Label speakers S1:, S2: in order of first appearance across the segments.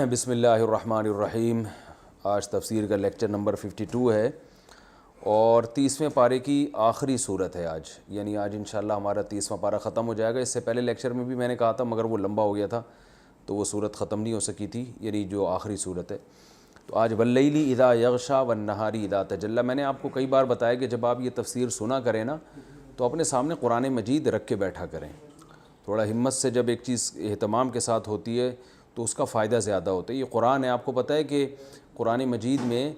S1: بسم اللہ الرحمن الرحیم۔ آج تفسیر کا لیکچر نمبر 52 ہے اور 30ویں پارے کی آخری صورت ہے آج، یعنی آج انشاءاللہ ہمارا 30واں پارہ ختم ہو جائے گا۔ اس سے پہلے لیکچر میں بھی میں نے کہا تھا مگر وہ لمبا ہو گیا تھا تو وہ صورت ختم نہیں ہو سکی تھی، یعنی جو آخری صورت ہے۔ تو آج واللیل اذا یغشا والنہار اذا تجلی، میں نے آپ کو کئی بار بتایا کہ جب آپ یہ تفسیر سنا کریں نا تو اپنے سامنے قرآن مجید رکھ کے بیٹھا کریں۔ تھوڑا ہمت سے جب ایک چیز اہتمام کے ساتھ ہوتی ہے تو اس کا فائدہ زیادہ ہوتا ہے۔ یہ قرآن ہے، آپ کو پتہ ہے کہ قرآن مجید میں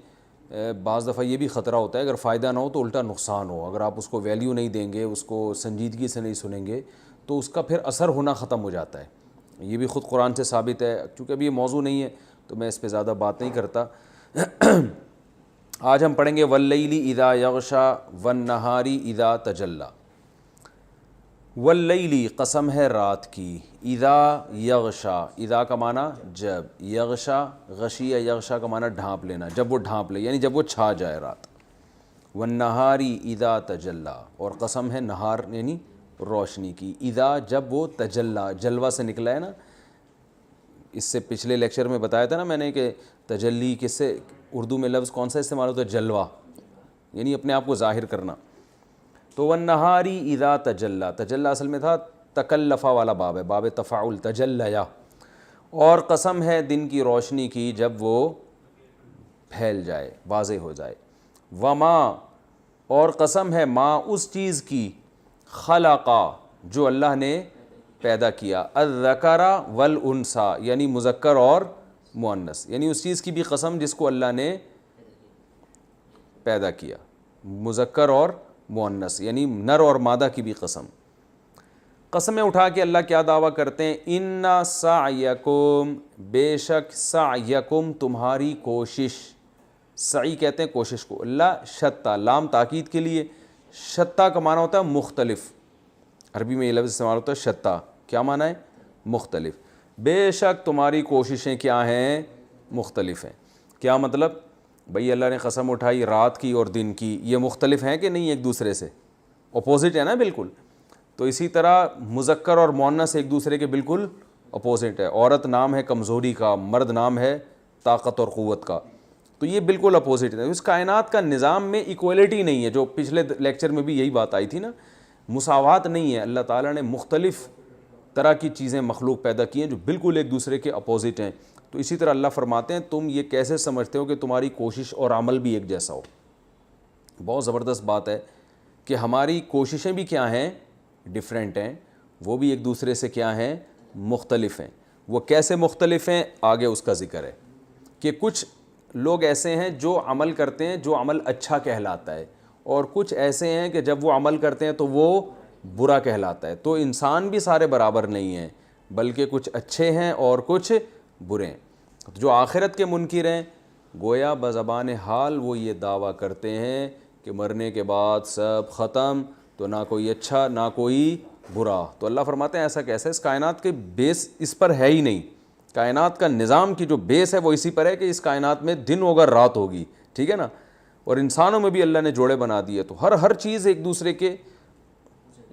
S1: بعض دفعہ یہ بھی خطرہ ہوتا ہے اگر فائدہ نہ ہو تو الٹا نقصان ہو۔ اگر آپ اس کو ویلیو نہیں دیں گے، اس کو سنجیدگی سے نہیں سنیں گے تو اس کا پھر اثر ہونا ختم ہو جاتا ہے۔ یہ بھی خود قرآن سے ثابت ہے، چونکہ ابھی یہ موضوع نہیں ہے تو میں اس پہ زیادہ بات نہیں کرتا۔ آج ہم پڑھیں گے واللیل اذا یغشا والنہار اذا تجلی۔ واللیلی قسم ہے رات کی، اذا یغشا، اذا کا معنی جب، یغشا غشی یغشا کا معنی ڈھانپ لینا، جب وہ ڈھانپ لے یعنی جب وہ چھا جائے رات۔ والنہاری اذا تجلی، اور قسم ہے نہار یعنی روشنی کی، اذا جب وہ تجلی، جلوہ سے نکلا ہے نا۔ اس سے پچھلے لیکچر میں بتایا تھا نا میں نے کہ تجلی کس سے اردو میں لفظ کون سا استعمال ہوتا ہے؟ جلوہ، یعنی اپنے آپ کو ظاہر کرنا۔ تو والنہاری اذا تجلی، تجلی اصل میں تھا تکلفہ والا باب ہے، باب تفاعل، تجلیا۔ اور قسم ہے دن کی روشنی کی جب وہ پھیل جائے، واضح ہو جائے۔ وما، اور قسم ہے ما اس چیز کی، خلقا جو اللہ نے پیدا کیا، الذکر والانثی یعنی مذکر اور مؤنث، یعنی اس چیز کی بھی قسم جس کو اللہ نے پیدا کیا، مذکر اور مؤنث یعنی نر اور مادہ کی بھی قسم۔ قسمیں اٹھا کے اللہ کیا دعویٰ کرتے ہیں؟ ان سعیکم، بے شک سعیکم تمہاری کوشش، سعی کہتے ہیں کوشش کو، اللہ شتا، لام تاکید کے لیے، شتا کا معنی ہوتا ہے مختلف، عربی میں یہ لفظ استعمال ہوتا ہے شتا، کیا معنی ہے؟ مختلف۔ بے شک تمہاری کوششیں کیا ہیں؟ مختلف ہیں۔ کیا مطلب؟ بھئی اللہ نے قسم اٹھائی رات کی اور دن کی، یہ مختلف ہیں کہ نہیں ایک دوسرے سے؟ اپوزٹ ہے نا بالکل۔ تو اسی طرح مذکر اور مؤنث ایک دوسرے کے بالکل اپوزٹ ہے۔ عورت نام ہے کمزوری کا، مرد نام ہے طاقت اور قوت کا، تو یہ بالکل اپوزٹ ہے۔ اس کائنات کا نظام میں ایکویلٹی نہیں ہے، جو پچھلے لیکچر میں بھی یہی بات آئی تھی نا، مساوات نہیں ہے۔ اللہ تعالیٰ نے مختلف طرح کی چیزیں مخلوق پیدا کی ہیں جو بالکل ایک دوسرے کے اپوزٹ ہیں۔ تو اسی طرح اللہ فرماتے ہیں تم یہ کیسے سمجھتے ہو کہ تمہاری کوشش اور عمل بھی ایک جیسا ہو؟ بہت زبردست بات ہے کہ ہماری کوششیں بھی کیا ہیں؟ ڈیفرنٹ ہیں، وہ بھی ایک دوسرے سے کیا ہیں؟ مختلف ہیں۔ وہ کیسے مختلف ہیں؟ آگے اس کا ذکر ہے کہ کچھ لوگ ایسے ہیں جو عمل کرتے ہیں جو عمل اچھا کہلاتا ہے، اور کچھ ایسے ہیں کہ جب وہ عمل کرتے ہیں تو وہ برا کہلاتا ہے۔ تو انسان بھی سارے برابر نہیں ہیں، بلکہ کچھ اچھے ہیں اور کچھ برے ہیں۔ جو آخرت کے منکر ہیں گویا بزبان حال وہ یہ دعویٰ کرتے ہیں کہ مرنے کے بعد سب ختم، تو نہ کوئی اچھا نہ کوئی برا۔ تو اللہ فرماتے ہیں ایسا کیسے؟ اس کائنات کے بیس اس پر ہے ہی نہیں۔ کائنات کا نظام کی جو بیس ہے وہ اسی پر ہے کہ اس کائنات میں دن ہوگا رات ہوگی، ٹھیک ہے نا؟ اور انسانوں میں بھی اللہ نے جوڑے بنا دیے، تو ہر چیز ایک دوسرے کے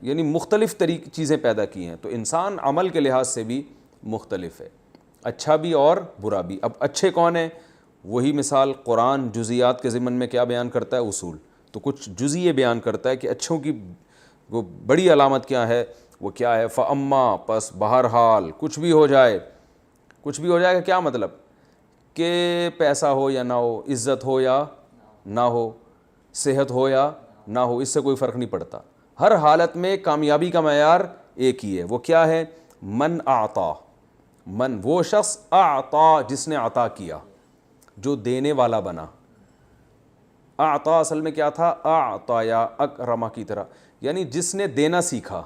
S1: یعنی مختلف طریقے چیزیں پیدا کی ہیں۔ تو انسان عمل کے لحاظ سے بھی مختلف ہے، اچھا بھی اور برا بھی۔ اب اچھے کون ہیں؟ وہی مثال قرآن جزیات کے ضمن میں کیا بیان کرتا ہے؟ اصول۔ تو کچھ جزیے بیان کرتا ہے کہ اچھوں کی وہ بڑی علامت کیا ہے، وہ کیا ہے؟ فَأَمَّا، پس بہرحال کچھ بھی ہو جائے، کچھ بھی ہو جائے گا کیا مطلب؟ کہ پیسہ ہو یا نہ ہو، عزت ہو یا نہ ہو، صحت ہو یا نہ ہو، اس سے کوئی فرق نہیں پڑتا۔ ہر حالت میں کامیابی کا معیار ایک ہی ہے، وہ کیا ہے؟ من اعطا، من وہ شخص، اعطا جس نے عطا کیا، جو دینے والا بنا۔ اعطا اصل میں کیا تھا؟ اعطا یا اکرما کی طرح، یعنی جس نے دینا سیکھا،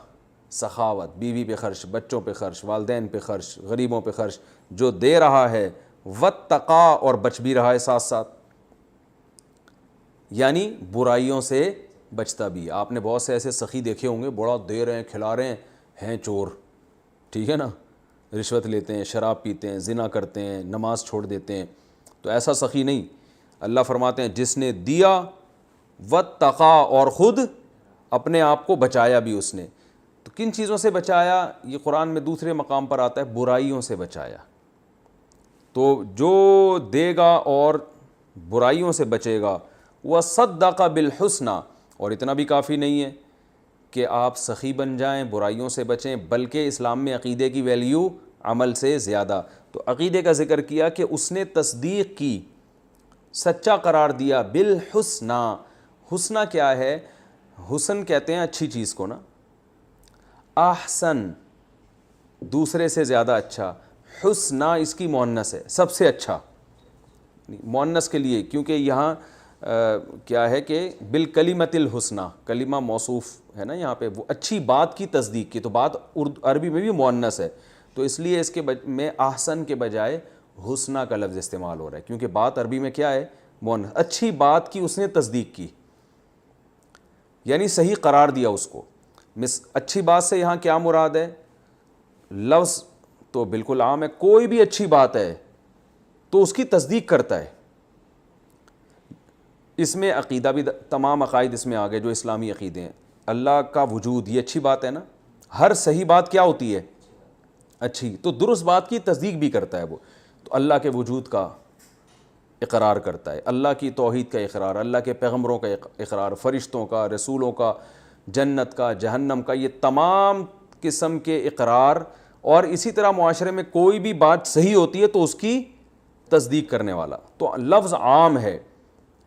S1: سخاوت، بیوی پہ خرچ، بچوں پہ خرچ، والدین پہ خرچ، غریبوں پہ خرچ، جو دے رہا ہے، واتقا اور بچ بھی رہا ہے ساتھ ساتھ، یعنی برائیوں سے بچتا بھی۔ آپ نے بہت سے ایسے سخی دیکھے ہوں گے، بڑا دے رہے ہیں، کھلا رہے ہیں چور، ٹھیک ہے نا؟ رشوت لیتے ہیں، شراب پیتے ہیں، زنا کرتے ہیں، نماز چھوڑ دیتے ہیں، تو ایسا سخی نہیں۔ اللہ فرماتے ہیں جس نے دیا، واتقا اور خود اپنے آپ کو بچایا بھی اس نے۔ تو کن چیزوں سے بچایا؟ یہ قرآن میں دوسرے مقام پر آتا ہے، برائیوں سے بچایا۔ تو جو دے گا اور برائیوں سے بچے گا، وصدق بالحسنی، اور اتنا بھی کافی نہیں ہے کہ آپ سخی بن جائیں، برائیوں سے بچیں، بلکہ اسلام میں عقیدے کی ویلیو عمل سے زیادہ. تو عقیدے کا ذکر کیا کہ اس نے تصدیق کی، سچا قرار دیا. بالحسنی، حسنہ کیا ہے؟ حسن کہتے ہیں اچھی چیز کو نا. احسن دوسرے سے زیادہ اچھا، حسنہ اس کی مؤنث ہے، سب سے اچھا مؤنث کے لیے، کیونکہ یہاں کیا ہے کہ بالکلمۃ الحسنی، کلمہ موصوف ہے نا یہاں پہ، وہ اچھی بات کی تصدیق کی. تو بات عربی میں بھی مؤنث ہے، تو اس لیے اس کے میں احسن کے بجائے حسنہ کا لفظ استعمال ہو رہا ہے، کیونکہ بات عربی میں کیا ہے؟ مؤنث. اچھی بات کی اس نے تصدیق کی، یعنی صحیح قرار دیا اس کو. اچھی بات سے یہاں کیا مراد ہے؟ لفظ تو بالکل عام ہے، کوئی بھی اچھی بات ہے تو اس کی تصدیق کرتا ہے. اس میں عقیدہ بھی، تمام عقائد اس میں آ گئے جو اسلامی عقیدے ہیں. اللہ کا وجود، یہ اچھی بات ہے نا. ہر صحیح بات کیا ہوتی ہے؟ اچھی. تو درست بات کی تصدیق بھی کرتا ہے وہ. تو اللہ کے وجود کا اقرار کرتا ہے، اللہ کی توحید کا اقرار، اللہ کے پیغمبروں کا اقرار، فرشتوں کا، رسولوں کا، جنت کا، جہنم کا، یہ تمام قسم کے اقرار. اور اسی طرح معاشرے میں کوئی بھی بات صحیح ہوتی ہے تو اس کی تصدیق کرنے والا. تو لفظ عام ہے،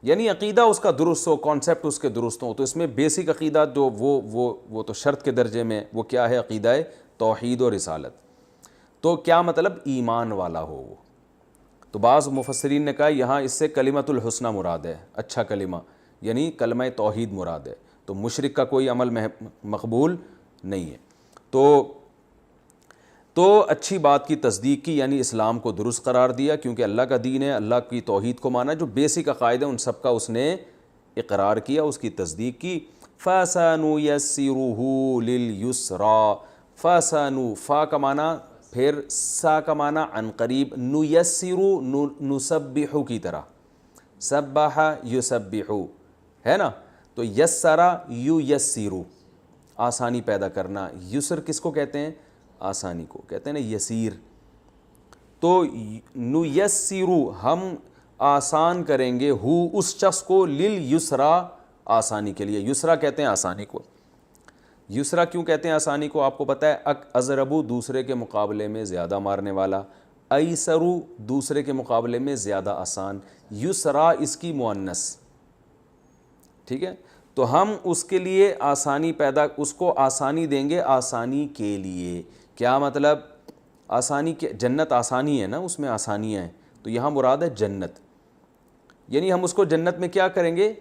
S1: یعنی عقیدہ اس کا درست ہو، کانسیپٹ اس کے درست ہو. تو اس میں بیسک عقیدہ جو وہ تو شرط کے درجے میں، وہ کیا ہے؟ عقیدہ توحید و رسالت. تو کیا مطلب؟ ایمان والا ہو وہ. تو بعض مفسرین نے کہا یہاں اس سے کلمۃ الحسنی مراد ہے، اچھا کلمہ، یعنی کلمہ توحید مراد ہے. تو مشرک کا کوئی عمل مقبول نہیں ہے. تو اچھی بات کی تصدیق کی، یعنی اسلام کو درست قرار دیا، کیونکہ اللہ کا دین ہے، اللہ کی توحید کو مانا، جو بیسک عقائد ہیں ان سب کا اس نے اقرار کیا، اس کی تصدیق کی. فَسَنُيَسِّرُهُ لِلْيُسْرَى. فَسَنُ، فا کا معنی، پھر سا کا معنی عن قریب، نُيَسِّرُ نُسَبِّحُ کی طرح، سبح یسبح ہے نا. تو یسرا یُیسِّرُ، آسانی پیدا کرنا. یسر کس کو کہتے ہیں؟ آسانی کو کہتے ہیں نا، یسیر. تو نُيَسِّرُ، ہم آسان کریں گے، ہو اس شخص کو، لِلْيُسْرَى، آسانی کے لیے. یسرا کہتے ہیں آسانی کو. یسرا کیوں کہتے ہیں آسانی کو؟ آپ کو پتہ ہے، اضربو دوسرے کے مقابلے میں زیادہ مارنے والا، ایسرو دوسرے کے مقابلے میں زیادہ آسان. یسرا اس کی مؤنث، ٹھیک ہے. تو ہم اس کے لیے آسانی اس کو آسانی دیں گے، آسانی کے لیے. کیا مطلب؟ آسانی کے، جنت آسانی ہے نا، اس میں آسانیاں ہیں. تو یہاں مراد ہے جنت، یعنی ہم اس کو جنت میں کیا کریں گے؟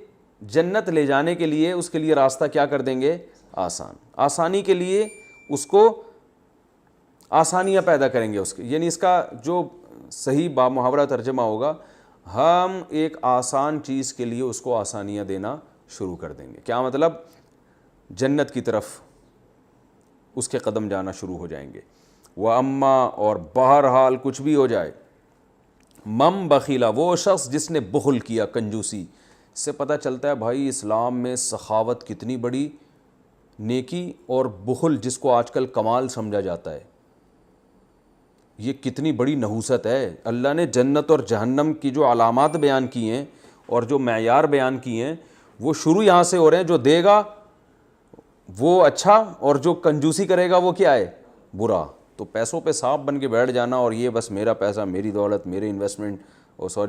S1: جنت لے جانے کے لیے اس کے لیے راستہ کیا کر دیں گے؟ آسان. آسانی کے لیے اس کو آسانیاں پیدا کریں گے اس کے، یعنی اس کا جو صحیح بامحاورہ ترجمہ ہوگا، ہم ایک آسان چیز کے لیے اس کو آسانیاں دینا شروع کر دیں گے. کیا مطلب؟ جنت کی طرف اس کے قدم جانا شروع ہو جائیں گے. وَأَمَّا، اور بہرحال کچھ بھی ہو جائے، مَن بخیلا، وہ شخص جس نے بخل کیا، کنجوسی. اس سے پتہ چلتا ہے بھائی اسلام میں سخاوت کتنی بڑی نیکی، اور بخل جس کو آج کل کمال سمجھا جاتا ہے، یہ کتنی بڑی نحوست ہے. اللہ نے جنت اور جہنم کی جو علامات بیان کی ہیں اور جو معیار بیان کی ہیں، وہ شروع یہاں سے ہو رہے ہیں. جو دے گا وہ اچھا، اور جو کنجوسی کرے گا وہ کیا ہے؟ برا. تو پیسوں پہ سانپ بن کے بیٹھ جانا، اور یہ بس میرا پیسہ، میری دولت، میری انویسٹمنٹ،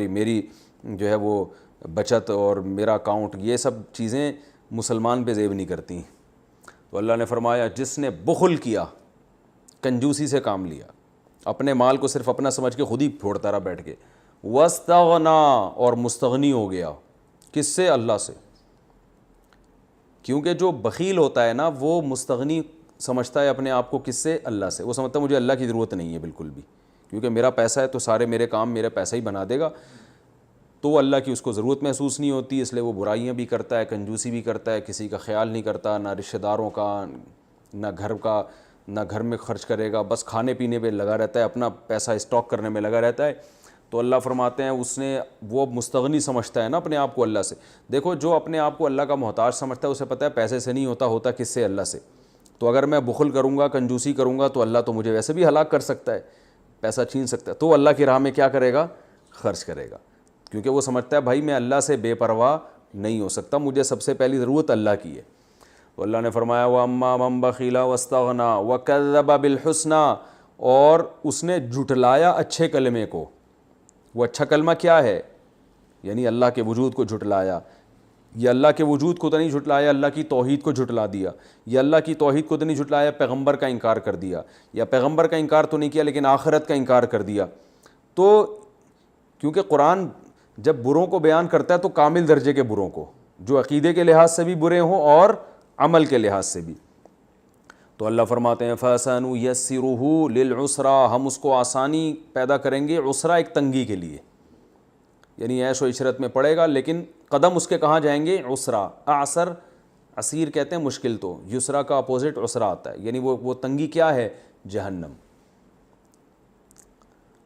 S1: میری جو ہے وہ بچت اور میرا اکاؤنٹ، یہ سب چیزیں مسلمان پہ زیب نہیں کرتی. تو اللہ نے فرمایا جس نے بخل کیا، کنجوسی سے کام لیا، اپنے مال کو صرف اپنا سمجھ کے خود ہی پھوڑتا رہا بیٹھ کے، واستغنا، اور مستغنی ہو گیا. کس سے؟ اللہ سے. کیونکہ جو بخیل ہوتا ہے نا، وہ مستغنی سمجھتا ہے اپنے آپ کو. کس سے؟ اللہ سے. وہ سمجھتا ہے مجھے اللہ کی ضرورت نہیں ہے بالکل بھی، کیونکہ میرا پیسہ ہے تو سارے میرے کام میرا پیسہ ہی بنا دے گا. تو اللہ کی اس کو ضرورت محسوس نہیں ہوتی، اس لیے وہ برائیاں بھی کرتا ہے، کنجوسی بھی کرتا ہے، کسی کا خیال نہیں کرتا، نہ رشتہ داروں کا، نہ گھر کا، نہ گھر میں خرچ کرے گا، بس کھانے پینے پہ لگا رہتا ہے، اپنا پیسہ اسٹاک کرنے میں لگا رہتا ہے. تو اللہ فرماتے ہیں اس نے، وہ مستغنی سمجھتا ہے نا اپنے آپ کو اللہ سے. دیکھو جو اپنے آپ کو اللہ کا محتاج سمجھتا ہے، اسے پتہ ہے پیسے سے نہیں ہوتا، ہوتا کس سے؟ اللہ سے. تو اگر میں بخل کروں گا، کنجوسی کروں گا، تو اللہ تو مجھے ویسے بھی ہلاک کر سکتا ہے. پیسہ چھین سکتا ہے تو اللہ کی راہ میں کیا کرے گا؟ خرچ کرے گا، کیونکہ وہ سمجھتا ہے بھائی میں اللہ سے بے پرواہ نہیں ہو سکتا، مجھے سب سے پہلی ضرورت اللہ کی ہے۔ تو اللہ نے فرمایا وَأَمَّا مَن بَخِلَ وَاسْتَغْنَىٰ وَكَذَّبَ بِالْحُسْنَىٰ، اور اس نے جھٹلایا اچھے کلمے کو۔ وہ اچھا کلمہ کیا ہے؟ یعنی اللہ کے وجود کو جھٹلایا۔ یہ اللہ کے وجود کو تو نہیں جھٹلایا، اللہ کی توحید کو جھٹلا دیا۔ یہ اللہ کی توحید کو تو نہیں جھٹلایا، پیغمبر کا انکار کر دیا، یا پیغمبر کا انکار تو نہیں کیا لیکن آخرت کا انکار کر دیا۔ تو کیونکہ قرآن جب بروں کو بیان کرتا ہے تو کامل درجے کے بروں کو، جو عقیدے کے لحاظ سے بھی برے ہوں اور عمل کے لحاظ سے بھی۔ تو اللہ فرماتے ہیں فَسَنُيَسِّرُهُ لِلْعُسْرَىٰ، ہم اس کو آسانی پیدا کریں گے، عسرا ایک تنگی کے لیے، یعنی عیش و عشرت میں پڑے گا لیکن قدم اس کے کہاں جائیں گے؟ عسرا۔ اعسر عسیر کہتے ہیں مشکل، تو یسرا کا اپوزٹ عسرا آتا ہے، یعنی وہ تنگی کیا ہے؟ جہنم۔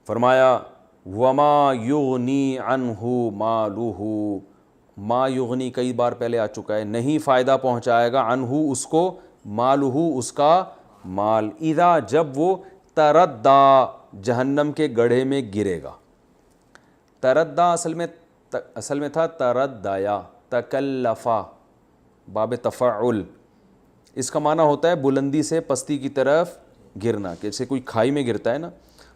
S1: فرمایا وما یغنی عنہ مالہ، ما یغنی کئی بار پہلے آ چکا ہے، نہیں فائدہ پہنچائے گا عنہ اس کو، مالہ اس کا مال، اذا جب وہ تردہ جہنم کے گڑھے میں گرے گا۔ تردہ اصل میں تھا تردیا، تکلفا، باب تفعل، اس کا معنی ہوتا ہے بلندی سے پستی کی طرف گرنا، جیسے کوئی کھائی میں گرتا ہے نا،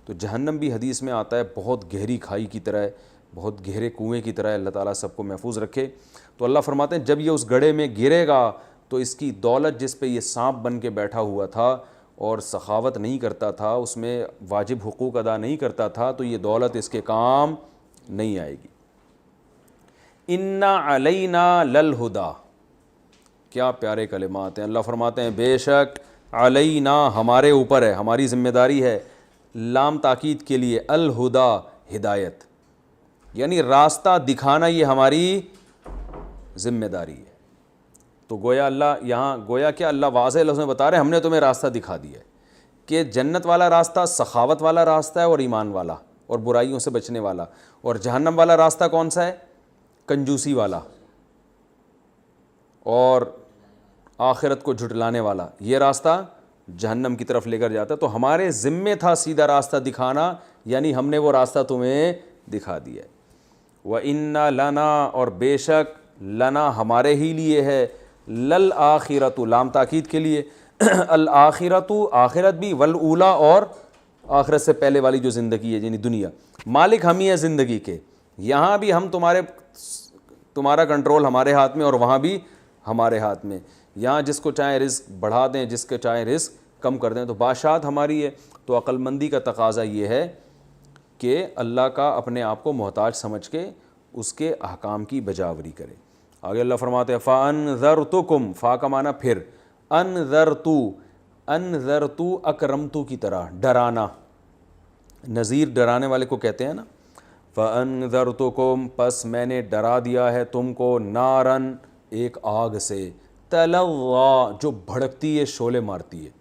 S1: تو جہنم بھی حدیث میں آتا ہے بہت گہری کھائی کی طرح ہے، بہت گہرے کنویں کی طرح ہے، اللہ تعالیٰ سب کو محفوظ رکھے۔ تو اللہ فرماتے ہیں جب یہ اس گڑھے میں گرے گا تو اس کی دولت جس پہ یہ سانپ بن کے بیٹھا ہوا تھا اور سخاوت نہیں کرتا تھا، اس میں واجب حقوق ادا نہیں کرتا تھا، تو یہ دولت اس کے کام نہیں آئے گی۔ اِنَّ عَلَيْنَا لَلْہُدَىٰ، کیا پیارے کلمات ہیں۔ اللہ فرماتے ہیں بے شک علینا، ہمارے اوپر ہے، ہماری ذمہ داری ہے، لام تاکید کے لیے، الہدیٰ ہدایت، یعنی راستہ دکھانا یہ ہماری ذمہ داری ہے۔ تو گویا اللہ یہاں گویا کہ اللہ واضح لفظ میں بتا رہے ہیں ہم نے تمہیں راستہ دکھا دیا ہے کہ جنت والا راستہ سخاوت والا راستہ ہے اور ایمان والا اور برائیوں سے بچنے والا، اور جہنم والا راستہ کون سا ہے؟ کنجوسی والا اور آخرت کو جھٹلانے والا، یہ راستہ جہنم کی طرف لے کر جاتا ہے۔ تو ہمارے ذمے تھا سیدھا راستہ دکھانا، یعنی ہم نے وہ راستہ تمہیں دکھا دیا ہے۔ وَإِنَّ لَنَا، اور بے شک لنا ہمارے ہی لیے ہے، للآخرۃ لام تاکید کے لیے، الآخرۃ آخرت بھی، والاولیٰ اور آخرت سے پہلے والی جو زندگی ہے یعنی دنیا، مالک ہم ہی ہے زندگی کے، یہاں بھی ہم تمہارا کنٹرول ہمارے ہاتھ میں اور وہاں بھی ہمارے ہاتھ میں، یہاں جس کو چاہے رزق بڑھا دیں، جس کو چاہے رزق کم کر دیں، تو بادشاہت ہماری ہے۔ تو عقل مندی کا تقاضا یہ ہے کہ اللہ کا اپنے آپ کو محتاج سمجھ کے اس کے احکام کی بجاوری کرے۔ آگے اللہ فرماتے ہیں فَأَنذَرْتُكُمْ، فا کا معنی پھر، انذرتو اکرمتو کی طرح ڈرانا، نذیر ڈرانے والے کو کہتے ہیں نا، فَأَنذَرْتُكُمْ، پس میں نے ڈرا دیا ہے تم کو، نارن ایک آگ سے، تلظیٰ جو بھڑکتی ہے شعلے مارتی ہے،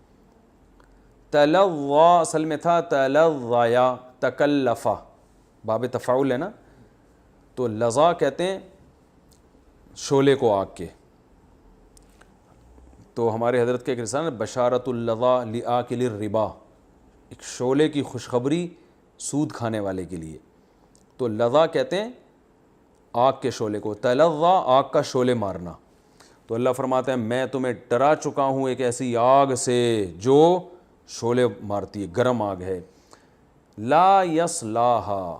S1: تلظیٰ اصل میں تھا تلظیا، تکلفا، باب تفعول ہے نا، تو لظا کہتے ہیں شعلے کو آگ کے۔ تو ہمارے حضرت کے ایک رسالہ بشارت اللظا لآکل الربا، ایک شعلے کی خوشخبری سود کھانے والے کے لیے۔ تو لظا کہتے ہیں آگ کے شعلے کو، تلظا آگ کا شعلے مارنا۔ تو اللہ فرماتے ہیں میں تمہیں ڈرا چکا ہوں ایک ایسی آگ سے جو شعلے مارتی ہے، گرم آگ ہے، لا یصلاھا،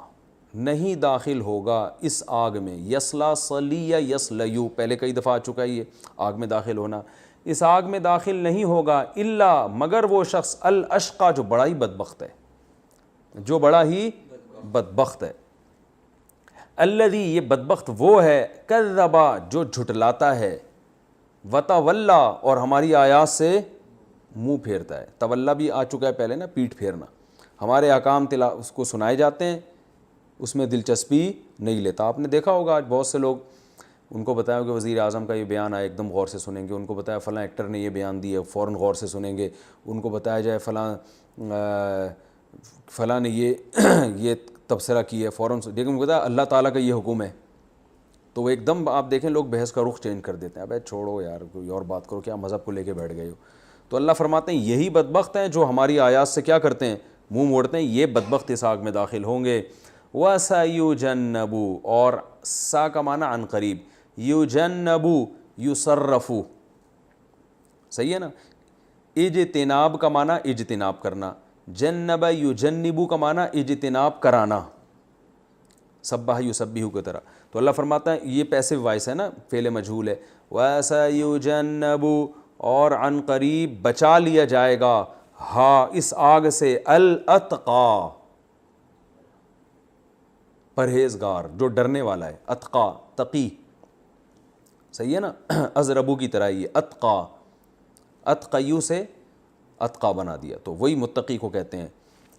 S1: نہیں داخل ہوگا اس آگ میں، یصلا صلی یا یصلیو، پہلے کئی دفعہ آ چکا ہے یہ آگ میں داخل ہونا، اس آگ میں داخل نہیں ہوگا الا مگر وہ شخص الاشقا جو بڑا ہی بدبخت ہے، جو بڑا ہی بدبخت ہے، الذی یہ بدبخت وہ ہے، کذبا جو جھٹلاتا ہے، وتولا اور ہماری آیات سے منہ پھیرتا ہے۔ تولا بھی آ چکا ہے پہلے نا، پیٹھ پھیرنا، ہمارے احکام اس کو سنائے جاتے ہیں، اس میں دلچسپی نہیں لیتا۔ آپ نے دیکھا ہوگا آج بہت سے لوگ، ان کو بتایا کہ وزیر اعظم کا یہ بیان آیا ایک دم غور سے سنیں گے، ان کو بتایا فلاں ایکٹر نے یہ بیان دیا فوراً غور سے سنیں گے، ان کو بتایا جائے فلاں نے یہ تبصرہ کیا ہے فوراً، لیکن ان کو بتایا اللہ تعالیٰ کا یہ حکم ہے، تو وہ ایک دم آپ دیکھیں لوگ بحث کا رخ چینج کر دیتے ہیں، ابے چھوڑو یار کوئی اور بات کرو، کیا مذہب کو لے کے بیٹھ گئے ہو۔ تو اللہ فرماتے ہیں یہی بدبخت ہیں جو ہماری آیات سے کیا کرتے ہیں، منہ موڑتے ہیں یہ بدبخت اس آگ میں داخل ہوں گے. وَسَيُجَنَّبُ اور سا کا معنی عن قریب, یُجَنَّبُ یُصَرَّفُ, صحیح ہے نا. اجتناب کا معنی اجتناب کرنا, جنب یجنبو کا معنی اجتناب کرانا, سبح یسبح کی طرح. تو اللہ فرماتا ہے یہ پیسو وائس ہے نا, فعل مجہول ہے. وَسَيُجَنَّبُ اور عن قریب بچا لیا جائے گا ہاں اس آگ سے, الاتقا پرہیزگار جو ڈرنے والا ہے, اتقا تقی, صحیح ہے نا. ازربو کی طرح یہ اتقا, اتقیو سے اتقا بنا دیا, تو وہی متقی کو کہتے ہیں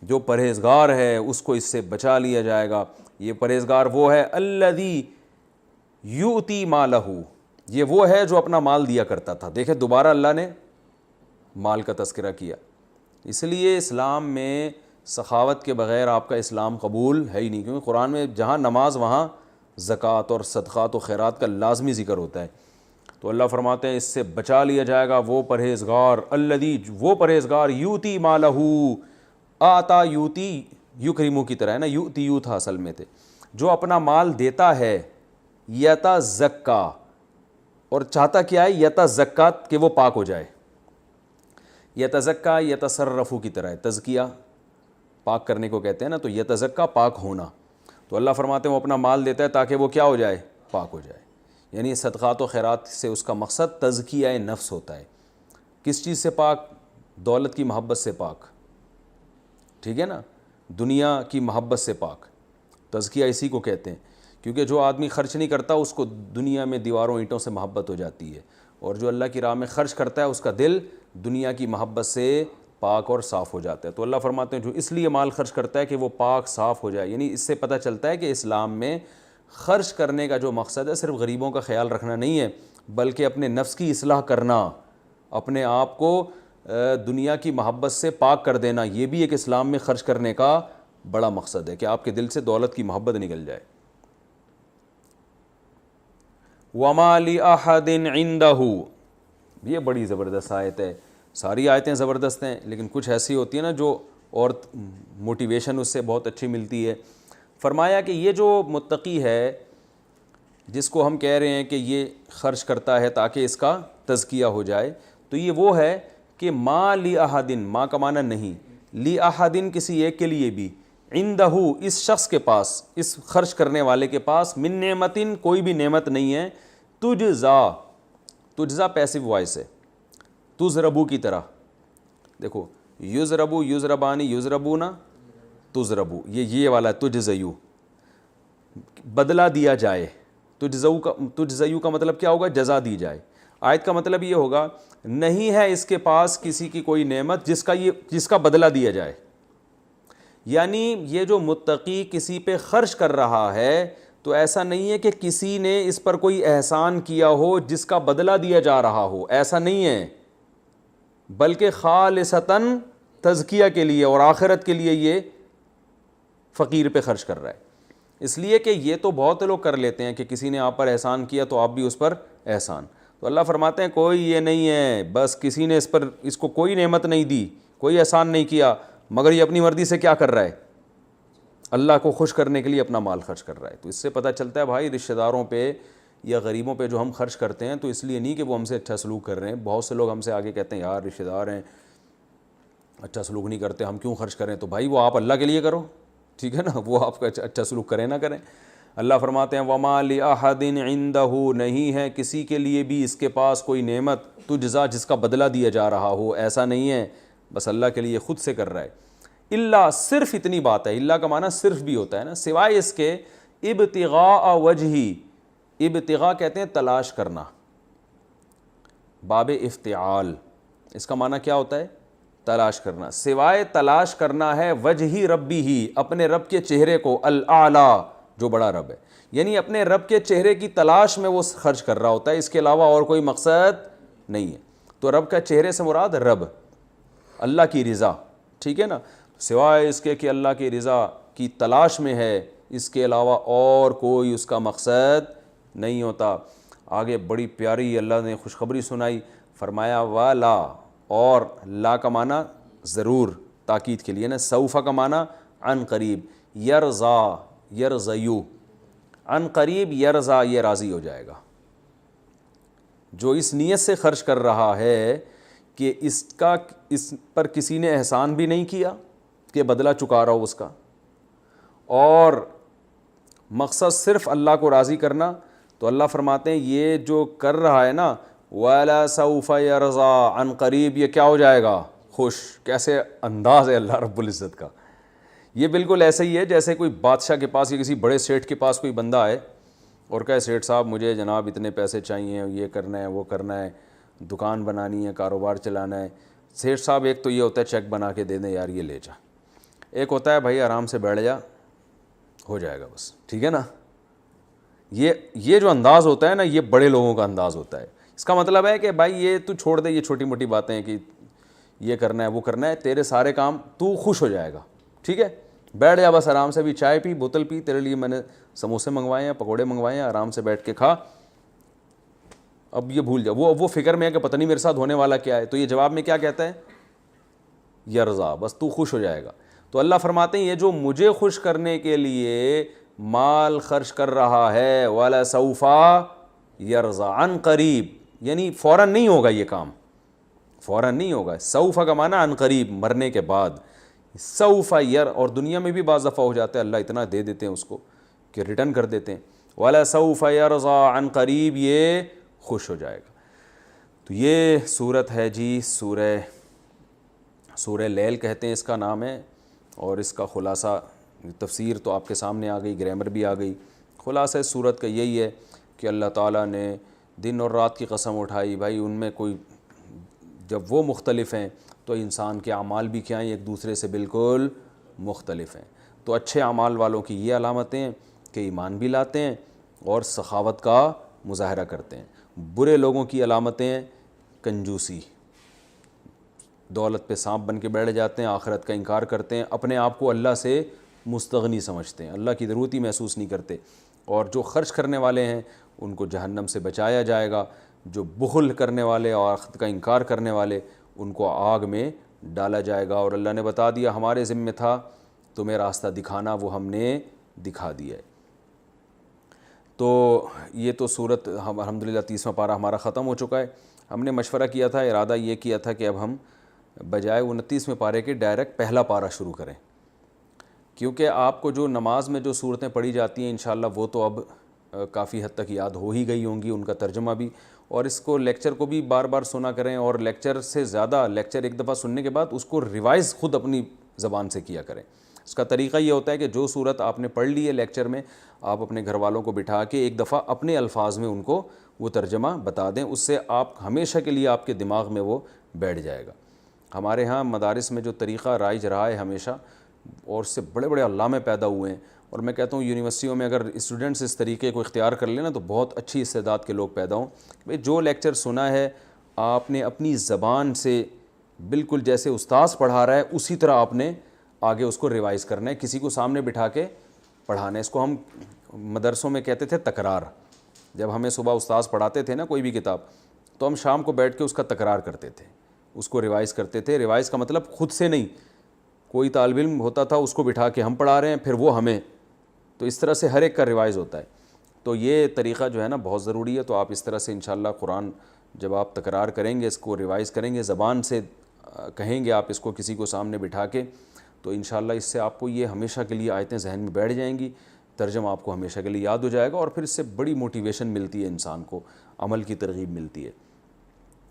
S1: جو پرہیزگار ہے, اس کو اس سے بچا لیا جائے گا. یہ پرہیزگار وہ ہے الذی یؤتی مالہ, یہ وہ ہے جو اپنا مال دیا کرتا تھا. دیکھیں دوبارہ اللہ نے مال کا تذکرہ کیا, اس لیے اسلام میں سخاوت کے بغیر آپ کا اسلام قبول ہے ہی نہیں, کیونکہ قرآن میں جہاں نماز وہاں زکوٰۃ اور صدقات و خیرات کا لازمی ذکر ہوتا ہے. تو اللہ فرماتے ہیں اس سے بچا لیا جائے گا وہ پرہیزگار, الذی وہ پرہیزگار, یوتی مالہ آتا یوتی یکرمو کی طرح ہے نا, یوتی یو تھا اصل میں تھے, جو اپنا مال دیتا ہے, یتزکا اور چاہتا کیا ہے, یتزکا کہ وہ پاک ہو جائے, یتزکا یتصرفو کی طرح ہے, تزکیہ پاک کرنے کو کہتے ہیں نا, تو یتزکا پاک ہونا. تو اللہ فرماتے ہیں وہ اپنا مال دیتا ہے تاکہ وہ کیا ہو جائے, پاک ہو جائے. یعنی صدقات و خیرات سے اس کا مقصد تزکیہ نفس ہوتا ہے. کس چیز سے پاک؟ دولت کی محبت سے پاک, ٹھیک ہے نا, دنیا کی محبت سے پاک. تزکیہ اسی کو کہتے ہیں, کیونکہ جو آدمی خرچ نہیں کرتا اس کو دنیا میں دیواروں اینٹوں سے محبت ہو جاتی ہے, اور جو اللہ کی راہ میں خرچ کرتا ہے اس کا دل دنیا کی محبت سے پاک اور صاف ہو جاتا ہے. تو اللہ فرماتے ہیں جو اس لیے مال خرچ کرتا ہے کہ وہ پاک صاف ہو جائے. یعنی اس سے پتہ چلتا ہے کہ اسلام میں خرچ کرنے کا جو مقصد ہے صرف غریبوں کا خیال رکھنا نہیں ہے, بلکہ اپنے نفس کی اصلاح کرنا, اپنے آپ کو دنیا کی محبت سے پاک کر دینا, یہ بھی ایک اسلام میں خرچ کرنے کا بڑا مقصد ہے کہ آپ کے دل سے دولت کی محبت نکل جائے. وَمَا لِأَحَدٍ عِندَهُ, یہ بڑی زبردست آیت ہے. ساری آیتیں زبردست ہیں لیکن کچھ ایسی ہوتی ہیں نا جو اور موٹیویشن اس سے بہت اچھی ملتی ہے. فرمایا کہ یہ جو متقی ہے جس کو ہم کہہ رہے ہیں کہ یہ خرچ کرتا ہے تاکہ اس کا تزکیہ ہو جائے, تو یہ وہ ہے کہ ما لِأَحَدٍ, ما کا معنی نہیں, لِأَحَدٍ کسی ایک کے لیے بھی, عندہو اس شخص کے پاس, اس خرچ کرنے والے کے پاس, من نعمتن کوئی بھی نعمت نہیں ہے, تجزا, تجزا پیسو وائس ہے, تزربو کی طرح. دیکھو یزربو یزربانی یزربونا تزربو, یہ والا تجزیو, بدلہ دیا جائے. تجزیو کا مطلب کیا ہوگا؟ جزا دی جائے. آیت کا مطلب یہ ہوگا نہیں ہے اس کے پاس کسی کی کوئی نعمت جس کا بدلہ دیا جائے. یعنی یہ جو متقی کسی پہ خرچ کر رہا ہے تو ایسا نہیں ہے کہ کسی نے اس پر کوئی احسان کیا ہو جس کا بدلہ دیا جا رہا ہو, ایسا نہیں ہے, بلکہ خالصتاً تزکیہ کے لیے اور آخرت کے لیے یہ فقیر پہ خرچ کر رہا ہے. اس لیے کہ یہ تو بہت لوگ کر لیتے ہیں کہ کسی نے آپ پر احسان کیا تو آپ بھی اس پر احسان. تو اللہ فرماتے ہیں کوئی یہ نہیں ہے, بس کسی نے اس کو کوئی نعمت نہیں دی, کوئی احسان نہیں کیا, مگر یہ اپنی مرضی سے کیا کر رہا ہے, اللہ کو خوش کرنے کے لیے اپنا مال خرچ کر رہا ہے. تو اس سے پتہ چلتا ہے بھائی رشتہ داروں پہ یا غریبوں پہ جو ہم خرچ کرتے ہیں تو اس لیے نہیں کہ وہ ہم سے اچھا سلوک کر رہے ہیں. بہت سے لوگ ہم سے آگے کہتے ہیں یار رشتہ دار ہیں اچھا سلوک نہیں کرتے, ہم کیوں خرچ کریں؟ تو بھائی وہ آپ اللہ کے لیے کرو, ٹھیک ہے نا, وہ آپ کا اچھا سلوک کریں نہ کریں. اللہ فرماتے ہیں وَمَا لِأَحَدٍ عِندَهُ, نہیں ہے کسی کے لیے بھی اس کے پاس کوئی نعمت, تجزا جس کا بدلہ دیا جا رہا ہو, ایسا نہیں ہے, بس اللہ کے لیے خود سے کر رہا ہے. اللہ صرف اتنی بات ہے, اللہ کا معنی صرف بھی ہوتا ہے نا, سوائے اس کے ابتغاء وجہی, ابتغاء کہتے ہیں تلاش کرنا, باب افتعال, اس کا معنی کیا ہوتا ہے؟ تلاش کرنا. سوائے تلاش کرنا ہے وجہی ربی ہی, اپنے رب کے چہرے کو, الاعلیٰ جو بڑا رب ہے, یعنی اپنے رب کے چہرے کی تلاش میں وہ خرچ کر رہا ہوتا ہے, اس کے علاوہ اور کوئی مقصد نہیں ہے. تو رب کا چہرے سے مراد رب, اللہ کی رضا, ٹھیک ہے نا, سوائے اس کے کہ اللہ کی رضا کی تلاش میں ہے, اس کے علاوہ اور کوئی اس کا مقصد نہیں ہوتا. آگے بڑی پیاری اللہ نے خوشخبری سنائی, فرمایا والا, اور لا کا معنی ضرور, تاکید کے لیے نا. سوف کا معنی عن قریب, یرضا یرضیو, عن قریب یرضا یہ راضی ہو جائے گا. جو اس نیت سے خرچ کر رہا ہے کہ اس پر کسی نے احسان بھی نہیں کیا کہ بدلہ چکا رہا ہو اس کا, اور مقصد صرف اللہ کو راضی کرنا, تو اللہ فرماتے ہیں یہ جو کر رہا ہے نا وَلَسَوْفَ يَرْضَىٰ عن قریب, یہ کیا ہو جائے گا, خوش. کیسے انداز ہے اللہ رب العزت کا. یہ بالکل ایسا ہی ہے جیسے کوئی بادشاہ کے پاس یا کسی بڑے سیٹھ کے پاس کوئی بندہ آئے اور کہے سیٹھ صاحب مجھے جناب اتنے پیسے چاہیے, یہ کرنا ہے وہ کرنا ہے, دکان بنانی ہے, کاروبار چلانا ہے. سیٹھ صاحب ایک تو یہ ہوتا ہے چیک بنا کے دے دیں یار یہ لے جا, ایک ہوتا ہے بھائی آرام سے بیٹھ جا ہو جائے گا بس, ٹھیک ہے نا. یہ جو انداز ہوتا ہے نا یہ بڑے لوگوں کا انداز ہوتا ہے. اس کا مطلب ہے کہ بھائی یہ تو چھوڑ دے یہ چھوٹی موٹی باتیں ہیں کہ یہ کرنا ہے وہ کرنا ہے, تیرے سارے کام تو خوش ہو جائے گا, ٹھیک ہے, بیٹھ جا بس آرام سے, بھی چائے پی, بوتل پی, تیرے لیے میں نے سموسے منگوائے ہیں, پکوڑے منگوائے ہیں, آرام سے بیٹھ کے کھا. اب یہ بھول جا, وہ فکر میں ہے کہ پتہ نہیں میرے ساتھ ہونے والا کیا ہے. تو یہ جواب میں کیا کہتا ہے, یرضا, بس تو خوش ہو جائے گا. تو اللہ فرماتے ہیں یہ جو مجھے خوش کرنے کے لیے مال خرچ کر رہا ہے وَلَسَوْفَ يَرْضَىٰ عن قریب, یعنی فوراً نہیں ہوگا یہ کام, فوراً نہیں ہوگا. سوف کا معنی عن قریب, مرنے کے بعد. سوف اور دنیا میں بھی بعض دفعہ ہو جاتا ہے, اللہ اتنا دے دیتے ہیں اس کو کہ ریٹرن کر دیتے ہیں. وَلَسَوْفَ يَرْضَىٰ عن قریب, یہ خوش ہو جائے گا. تو یہ صورت ہے جی سورہ لیل کہتے ہیں اس کا نام ہے, اور اس کا خلاصہ تفسیر تو آپ کے سامنے آ گئی, گرامر بھی آ گئی. خلاصہ صورت کا یہی ہے کہ اللہ تعالیٰ نے دن اور رات کی قسم اٹھائی. بھائی ان میں کوئی جب وہ مختلف ہیں تو انسان کے اعمال بھی کیا ہیں, ایک دوسرے سے بالکل مختلف ہیں. تو اچھے اعمال والوں کی یہ علامتیں ہیں کہ ایمان بھی لاتے ہیں اور سخاوت کا مظاہرہ کرتے ہیں. برے لوگوں کی علامتیں ہیں کنجوسی, دولت پہ سانپ بن کے بیٹھ جاتے ہیں, آخرت کا انکار کرتے ہیں, اپنے آپ کو اللہ سے مستغنی سمجھتے ہیں, اللہ کی ضرورت ہی محسوس نہیں کرتے. اور جو خرچ کرنے والے ہیں ان کو جہنم سے بچایا جائے گا. جو بخل کرنے والے اور آخرت کا انکار کرنے والے ان کو آگ میں ڈالا جائے گا. اور اللہ نے بتا دیا ہمارے ذمہ تھا تمہیں راستہ دکھانا, وہ ہم نے دکھا دیا ہے. تو یہ تو صورت الحمدللہ 30واں پارہ ہمارا ختم ہو چکا ہے. ہم نے مشورہ کیا تھا, ارادہ یہ کیا تھا کہ اب ہم بجائے 29ویں پارے کے ڈائریکٹ پہلا پارہ شروع کریں, کیونکہ آپ کو جو نماز میں جو صورتیں پڑھی جاتی ہیں انشاءاللہ وہ تو اب کافی حد تک یاد ہو ہی گئی ہوں گی, ان کا ترجمہ بھی. اور اس کو لیکچر کو بھی بار بار سنا کریں, اور لیکچر سے زیادہ لیکچر ایک دفعہ سننے کے بعد اس کو ریوائز خود اپنی زبان سے کیا کریں. اس کا طریقہ یہ ہوتا ہے کہ جو صورت آپ نے پڑھ لی ہے لیکچر میں, آپ اپنے گھر والوں کو بٹھا کے ایک دفعہ اپنے الفاظ میں ان کو وہ ترجمہ بتا دیں. اس سے آپ ہمیشہ کے لیے آپ کے دماغ میں وہ بیٹھ جائے گا. ہمارے ہاں مدارس میں جو طریقہ رائج رہا ہے ہمیشہ, اور اس سے بڑے بڑے علامے پیدا ہوئے ہیں, اور میں کہتا ہوں یونیورسٹیوں میں اگر اسٹوڈنٹس اس طریقے کو اختیار کر لیں نا تو بہت اچھی استعداد کے لوگ پیدا ہوں. بھئی جو لیکچر سنا ہے آپ نے اپنی زبان سے بالکل جیسے استاذ پڑھا رہا ہے اسی طرح آپ نے آگے اس کو ریوائز کرنا ہے, کسی کو سامنے بٹھا کے پڑھانا ہے. اس کو ہم مدرسوں میں کہتے تھے تکرار. جب ہمیں صبح استاذ پڑھاتے تھے نا کوئی بھی کتاب, تو ہم شام کو بیٹھ کے اس کا تکرار کرتے تھے, اس کو ریوائز کرتے تھے. ریوائز کا مطلب خود سے نہیں, کوئی طالب علم ہوتا تھا اس کو بٹھا کے ہم پڑھا رہے ہیں پھر وہ ہمیں, تو اس طرح سے ہر ایک کا ریوائز ہوتا ہے. تو یہ طریقہ جو ہے نا بہت ضروری ہے. تو آپ اس طرح سے انشاءاللہ قرآن جب آپ تکرار کریں گے, اس کو ریوائز کریں گے, زبان سے کہیں گے آپ اس کو کسی کو سامنے بٹھا کے, تو انشاءاللہ اس سے آپ کو یہ ہمیشہ کے لیے آیتیں ذہن میں بیٹھ جائیں گی, ترجمہ آپ کو ہمیشہ کے لیے یاد ہو جائے گا, اور پھر اس سے بڑی موٹیویشن ملتی ہے انسان کو, عمل کی ترغیب ملتی ہے.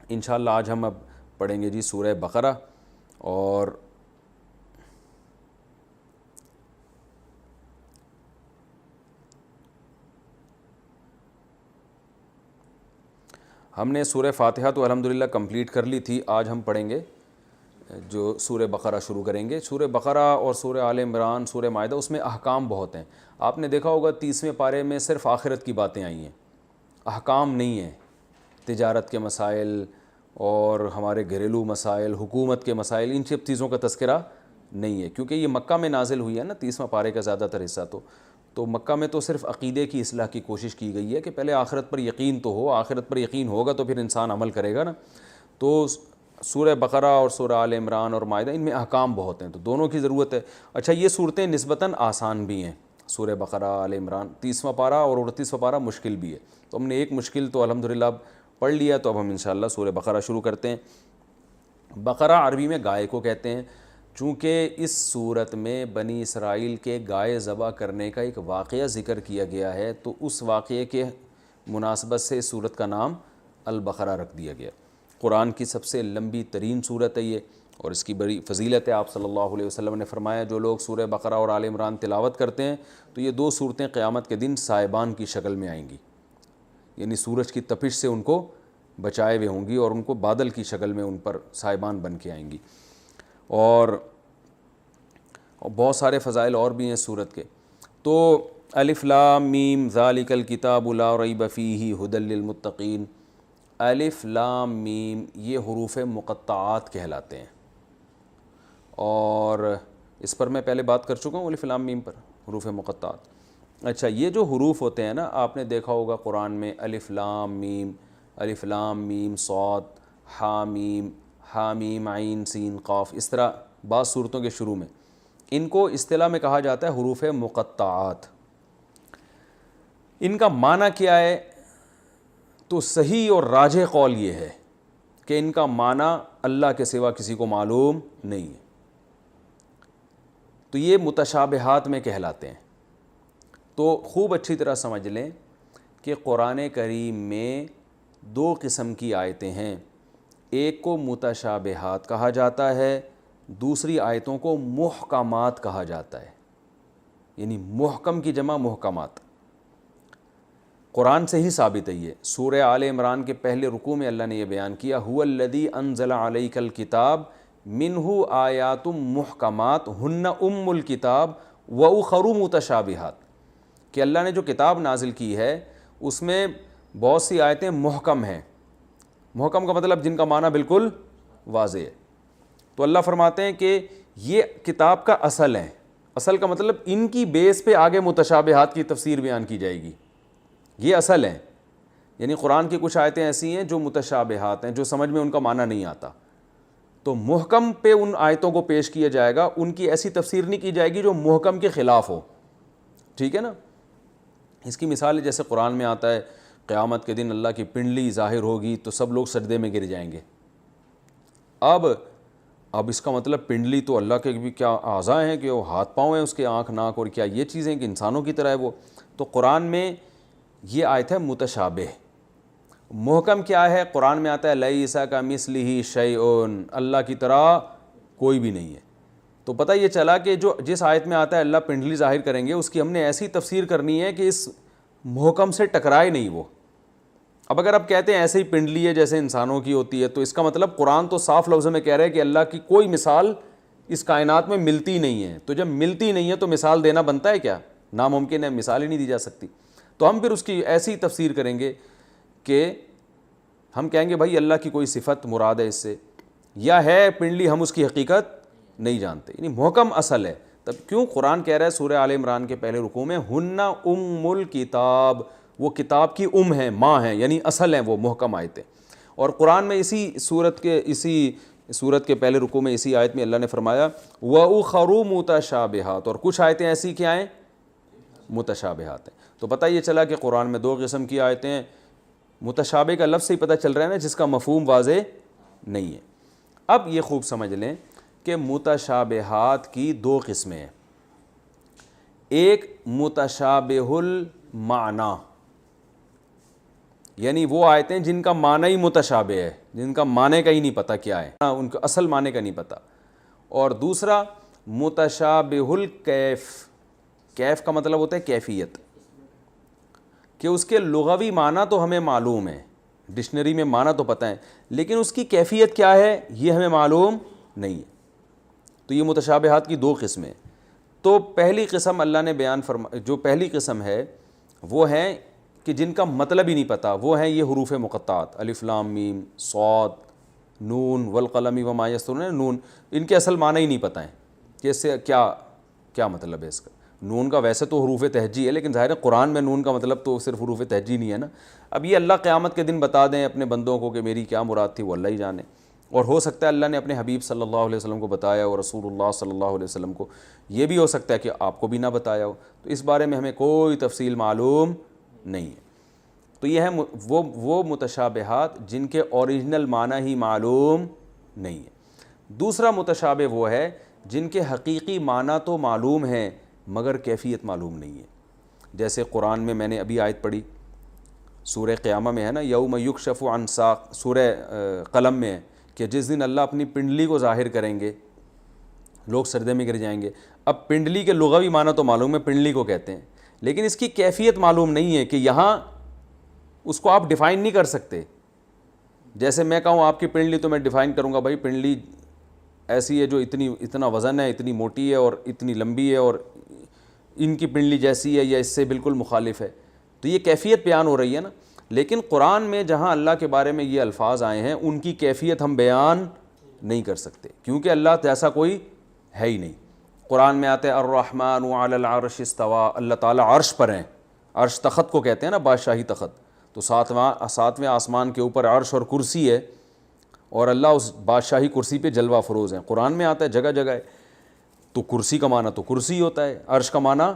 S1: انشاءاللہ آج ہم اب پڑھیں گے جی سورہ بقرہ. اور ہم نے سورہ فاتحہ تو الحمدللہ کمپلیٹ کر لی تھی. آج ہم پڑھیں گے جو سورہ بقرہ شروع کریں گے. سورہ بقرہ اور سورہ آل عمران, سورہ مائدہ, اس میں احکام بہت ہیں. آپ نے دیکھا ہوگا 30ویں پارے میں صرف آخرت کی باتیں آئی ہیں, احکام نہیں ہیں. تجارت کے مسائل اور ہمارے گھریلو مسائل, حکومت کے مسائل, ان سب چیزوں کا تذکرہ نہیں ہے, کیونکہ یہ مکہ میں نازل ہوئی ہے نا 30واں پارے کا زیادہ تر حصہ. تو مکہ میں تو صرف عقیدے کی اصلاح کی کوشش کی گئی ہے کہ پہلے آخرت پر یقین تو ہو, آخرت پر یقین ہوگا تو پھر انسان عمل کرے گا نا. تو سورہ بقرہ اور سورہ آل عمران اور مائدہ ان میں احکام بہت ہیں، تو دونوں کی ضرورت ہے۔ اچھا یہ صورتیں نسبتاً آسان بھی ہیں، سورہ بقرہ، آل عمران، 30واں پارہ اور 38واں پارہ مشکل بھی ہے، تو ہم نے ایک مشکل تو الحمدللہ پڑھ لیا، تو اب ہم انشاءاللہ سورہ بقرہ شروع کرتے ہیں۔ بقرہ عربی میں گائے کو کہتے ہیں، چونکہ اس صورت میں بنی اسرائیل کے گائے ذبح کرنے کا ایک واقعہ ذکر کیا گیا ہے، تو اس واقعے کے مناسبت سے اس صورت کا نام البقرہ رکھ دیا گیا۔ قرآن کی سب سے لمبی ترین صورت ہے یہ، اور اس کی بڑی فضیلت ہے۔ آپ صلی اللہ علیہ وسلم نے فرمایا جو لوگ سورہ بقرہ اور آل عمران تلاوت کرتے ہیں تو یہ دو صورتیں قیامت کے دن سائبان کی شکل میں آئیں گی، یعنی سورج کی تپش سے ان کو بچائے ہوئے ہوں گی اور ان کو بادل کی شکل میں ان پر سائبان بن کے آئیں گی۔ اور بہت سارے فضائل اور بھی ہیں سورت کے۔ تو الف لام میم ذالک الکتاب لا ریب فیہ ھدی للمتقین، الف لام میم یہ حروف مقطعات کہلاتے ہیں، اور اس پر میں پہلے بات کر چکا ہوں، الف لام میم پر، حروف مقطعات۔ اچھا یہ جو حروف ہوتے ہیں نا، آپ نے دیکھا ہوگا قرآن میں الف لام میم صاد، حامیم عین سین قاف، اس طرح بعض صورتوں کے شروع میں ان کو اصطلاح میں کہا جاتا ہے حروف مقطعات۔ ان کا معنی کیا ہے؟ تو صحیح اور راجح قول یہ ہے کہ ان کا معنی اللہ کے سوا کسی کو معلوم نہیں ہے، تو یہ متشابہات میں کہلاتے ہیں۔ تو خوب اچھی طرح سمجھ لیں کہ قرآن کریم میں دو قسم کی آیتیں ہیں، ایک کو متشابہات کہا جاتا ہے، دوسری آیتوں کو محکمات کہا جاتا ہے، یعنی محکم کی جمع محکمات۔ قرآن سے ہی ثابت ہے یہ، سورہ آل عمران کے پہلے رکوع میں اللہ نے یہ بیان کیا هو الذی انزل علیک الکتاب منہ آیات محکمات ہن ام الکتاب واخر متشابہات، کہ اللہ نے جو کتاب نازل کی ہے اس میں بہت سی آیتیں محکم ہیں۔ محکم کا مطلب جن کا معنی بالکل واضح ہے۔ تو اللہ فرماتے ہیں کہ یہ کتاب کا اصل ہے، اصل کا مطلب ان کی بیس پہ آگے متشابہات کی تفسیر بیان کی جائے گی، یہ اصل ہے۔ یعنی قرآن کی کچھ آیتیں ایسی ہیں جو متشابہات ہیں، جو سمجھ میں ان کا معنی نہیں آتا، تو محکم پہ ان آیتوں کو پیش کیا جائے گا، ان کی ایسی تفسیر نہیں کی جائے گی جو محکم کے خلاف ہو، ٹھیک ہے نا۔ اس کی مثال جیسے قرآن میں آتا ہے قیامت کے دن اللہ کی پنڈلی ظاہر ہوگی تو سب لوگ سجدے میں گر جائیں گے۔ اب اس کا مطلب پنڈلی تو اللہ کے بھی کیا اعضاء ہیں کہ وہ ہاتھ پاؤں ہیں اس کے، آنکھ ناک، اور کیا یہ چیزیں کہ انسانوں کی طرح ہے وہ؟ تو قرآن میں یہ آیت ہے متشابہ۔ محکم کیا ہے؟ قرآن میں آتا ہے لیس کمثلہ شیء، اللہ کی طرح کوئی بھی نہیں ہے۔ تو پتہ یہ چلا کہ جو جس آیت میں آتا ہے اللہ پنڈلی ظاہر کریں گے، اس کی ہم نے ایسی تفسیر کرنی ہے کہ اس محکم سے ٹکرائے نہیں وہ۔ اب اگر آپ کہتے ہیں ایسے ہی پنڈلی ہے جیسے انسانوں کی ہوتی ہے، تو اس کا مطلب قرآن تو صاف لفظوں میں کہہ رہا ہے کہ اللہ کی کوئی مثال اس کائنات میں ملتی نہیں ہے، تو جب ملتی نہیں ہے تو مثال دینا بنتا ہے کیا؟ ناممکن ہے، مثال ہی نہیں دی جا سکتی۔ تو ہم پھر اس کی ایسی تفسیر کریں گے کہ ہم کہیں گے بھائی اللہ کی کوئی صفت مراد ہے اس سے، یا ہے پنڈلی ہم اس کی حقیقت نہیں جانتے، یعنی محکم اصل ہے۔ تب کیوں قرآن کہہ رہا ہے سورہ آل عمران کے پہلے رکوع میں ہن ام الکتاب، وہ کتاب کی ہیں، ماں ہیں، یعنی اصل ہیں وہ محکم آیتیں۔ اور قرآن میں اسی صورت کے پہلے رکوع میں اسی آیت میں اللہ نے فرمایا وَأُخَرُ مُتَشَابِهَاتٌ، اور کچھ آیتیں ایسی کیا ہیں؟ متشابہات ہیں۔ تو پتہ یہ چلا کہ قرآن میں دو قسم کی آیتیں ہیں، متشابہ کا لفظ سے ہی پتہ چل رہا ہے نا، جس کا مفہوم واضح نہیں ہے۔ اب یہ خوب سمجھ لیں کہ متشابہات کی دو قسمیں ہیں، ایک متشابہ المعنی، یعنی وہ آیتیں جن کا معنی ہی متشابہ ہے، جن کا معنی کا ہی نہیں پتہ کیا ہے، ان کا اصل معنی کا نہیں پتہ، اور دوسرا متشابہ الکیف، کیف کا مطلب ہوتا ہے کیفیت، کہ اس کے لغوی معنی تو ہمیں معلوم ہے، ڈکشنری میں معنی تو پتہ ہے، لیکن اس کی کیفیت کیا ہے یہ ہمیں معلوم نہیں ہے۔ تو یہ متشابہات کی دو قسمیں۔ تو پہلی قسم اللہ نے جو پہلی قسم ہے وہ ہیں کہ جن کا مطلب ہی نہیں پتہ، وہ ہیں یہ حروف مقطعات، الف لام میم صاد نون والقلم وما یسطرون، نون ان کے اصل معنی ہی نہیں پتہ ہیں کہ اس سے کیا مطلب ہے اس کا۔ نون کا ویسے تو حروف تہجی ہے، لیکن ظاہر ہے قرآن میں نون کا مطلب تو صرف حروف تہجی نہیں ہے نا۔ اب یہ اللہ قیامت کے دن بتا دیں اپنے بندوں کو کہ میری کیا مراد تھی، وہ اللہ ہی جانے۔ اور ہو سکتا ہے اللہ نے اپنے حبیب صلی اللہ علیہ وسلم کو بتایا اور رسول اللہ صلی اللہ علیہ وسلم کو یہ بھی ہو سکتا ہے کہ آپ کو بھی نہ بتایا ہو، تو اس بارے میں ہمیں کوئی تفصیل معلوم نہیں ہے۔ تو یہ ہے وہ متشابہات جن کے اوریجنل معنی ہی معلوم نہیں ہے۔ دوسرا متشابہ وہ ہے جن کے حقیقی معنی تو معلوم ہیں مگر کیفیت معلوم نہیں ہے۔ جیسے قرآن میں نے ابھی آیت پڑھی سورہ قیامہ میں ہے نا، یوم یکشف عن ساق، سورہ قلم میں ہے کہ جس دن اللہ اپنی پنڈلی کو ظاہر کریں گے لوگ سجدے میں گر جائیں گے۔ اب پنڈلی کے لغوی معنی تو معلوم ہے، پنڈلی کو کہتے ہیں، لیکن اس کی کیفیت معلوم نہیں ہے کہ یہاں اس کو آپ ڈیفائن نہیں کر سکتے۔ جیسے میں کہوں آپ کی پنڈلی تو میں ڈیفائن کروں گا بھائی پنڈلی ایسی ہے جو اتنا وزن ہے، اتنی موٹی ہے اور اتنی لمبی ہے اور ان کی پنڈلی جیسی ہے یا اس سے بالکل مخالف ہے، تو یہ کیفیت بیان ہو رہی ہے نا۔ لیکن قرآن میں جہاں اللہ کے بارے میں یہ الفاظ آئے ہیں ان کی کیفیت ہم بیان نہیں کر سکتے، کیونکہ اللہ جیسا کوئی ہے ہی نہیں۔ قرآن میں آتے ہیں الرحمن علی العرش استوى، اللہ تعالیٰ عرش پر ہیں، عرش تخت کو کہتے ہیں نا، بادشاہی تخت، تو ساتویں آسمان کے اوپر عرش اور کرسی ہے اور اللہ اس بادشاہی کرسی پہ جلوہ فروز ہیں۔ قرآن میں آتا ہے جگہ جگہ ہے، تو کرسی کا معنی تو کرسی ہوتا ہے، عرش کا معنی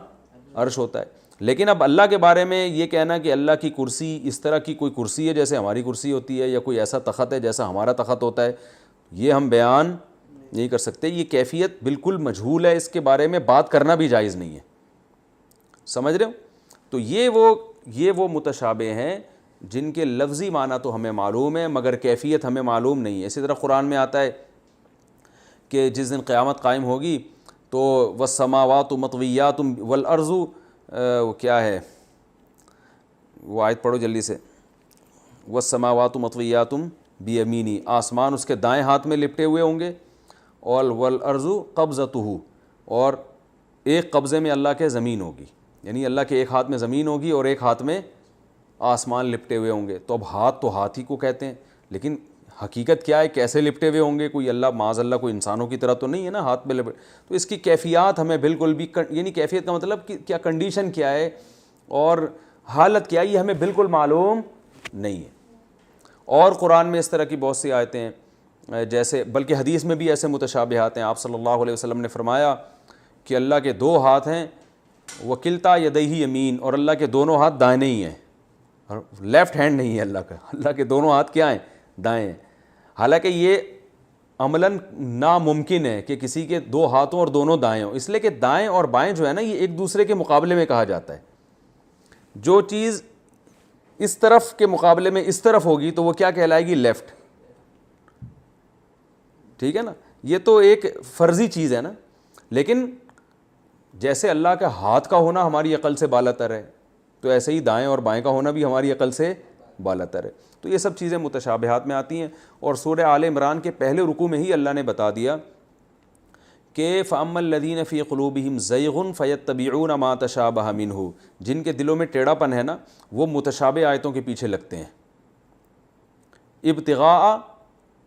S1: عرش ہوتا ہے۔ لیکن اب اللہ کے بارے میں یہ کہنا کہ اللہ کی کرسی اس طرح کی کوئی کرسی ہے جیسے ہماری کرسی ہوتی ہے یا کوئی ایسا تخت ہے جیسا ہمارا تخت ہوتا ہے، یہ ہم بیان نہیں کر سکتے۔ یہ کیفیت بالکل مجہول ہے، اس کے بارے میں بات کرنا بھی جائز نہیں ہے، سمجھ رہے ہو؟ تو یہ وہ متشابہ ہیں جن کے لفظی معنی تو ہمیں معلوم ہے مگر کیفیت ہمیں معلوم نہیں ہے۔ اسی طرح قرآن میں آتا ہے کہ جس دن قیامت قائم ہوگی تو والسماوات مطویات والارض، وہ کیا ہے وہ آیت پڑھو جلدی سے، والسماوات مطویات بیمینی، آسمان اس کے دائیں ہاتھ میں لپٹے ہوئے ہوں گے، اور والارض قبضتہ، اور ایک قبضے میں اللہ کے زمین ہوگی، یعنی اللہ کے ایک ہاتھ میں زمین ہوگی اور ایک ہاتھ میں آسمان لپٹے ہوئے ہوں گے۔ تو اب ہاتھ تو ہاتھ ہی کو کہتے ہیں، لیکن حقیقت کیا ہے، کیسے لپٹے ہوئے ہوں گے؟ کوئی اللہ معاذ اللہ کوئی انسانوں کی طرح تو نہیں ہے نا ہاتھ میں لپٹ، تو اس کی کیفیات ہمیں بالکل بھی یعنی کیفیت کا مطلب کہ کیا کنڈیشن کیا ہے اور حالت کیا ہے یہ ہمیں بالکل معلوم نہیں ہے۔ اور قرآن میں اس طرح کی بہت سی آیتیں ہیں، جیسے بلکہ حدیث میں بھی ایسے متشابہات ہیں۔ آپ صلی اللہ علیہ وسلم نے فرمایا کہ اللہ کے دو ہاتھ ہیں، وکلتا یدیہ یمین، اور اللہ کے دونوں ہاتھ دائیں ہی ہیں، لیفٹ ہینڈ نہیں ہے اللہ کا، اللہ کے دونوں ہاتھ کیا ہیں؟ دائیں ہیں۔ حالانکہ یہ عملاً ناممکن ہے کہ کسی کے دو ہاتھوں اور دونوں دائیں ہوں، اس لیے کہ دائیں اور بائیں جو ہے نا یہ ایک دوسرے کے مقابلے میں کہا جاتا ہے۔ جو چیز اس طرف کے مقابلے میں اس طرف ہوگی تو وہ کیا کہلائے گی؟ لیفٹ، ٹھیک ہے نا؟ یہ تو ایک فرضی چیز ہے نا، لیکن جیسے اللہ کا ہاتھ کا ہونا ہماری عقل سے بالاتر ہے تو ایسے ہی دائیں اور بائیں کا ہونا بھی ہماری عقل سے بالاتر ہے۔ تو یہ سب چیزیں متشابہات میں آتی ہیں، اور سورہ آل عمران کے پہلے رکوع میں ہی اللہ نے بتا دیا کہ فَأَمَّا الَّذِينَ فِي قُلُوبِهِمْ زَيْغٌ فَيَتَّبِعُونَ مَا تَشَابَهَ مِنْهُ، جن کے دلوں میں ٹیڑھا پن ہے نا وہ متشابہ آیتوں کے پیچھے لگتے ہیں، ابتغاء